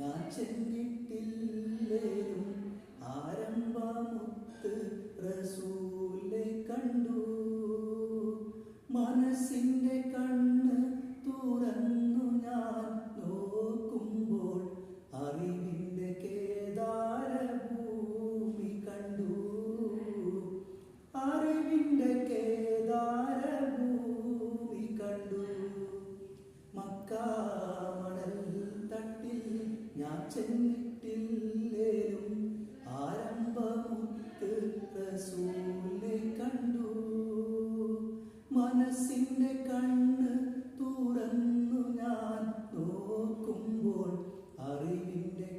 ഞാൻ ചെന്നിട്ടില്ലേലും ആരംഭമുത്ത് റസൂലെ കണ്ടു. മനസ്സിൻ്റെ കണ്ണ് തുറന്നു ഞാൻ നോക്കുമ്പോൾ അറിവിൻ്റെ കേദാരഭൂമി കണ്ടു. അറിവിൻ്റെ കേദാരഭൂമി കണ്ടു. മക്ക മണൽ തട്ടിൽ ഞാൻ ചെന്നിട്ടില്ലേലും ആരംഭമുത്ത് റസൂലെ കണ്ടു. മനസ്സിൻ്റെ കണ്ണ് തുറന്നു ഞാൻ നോക്കുമ്പോൾ അറിവിൻ്റെ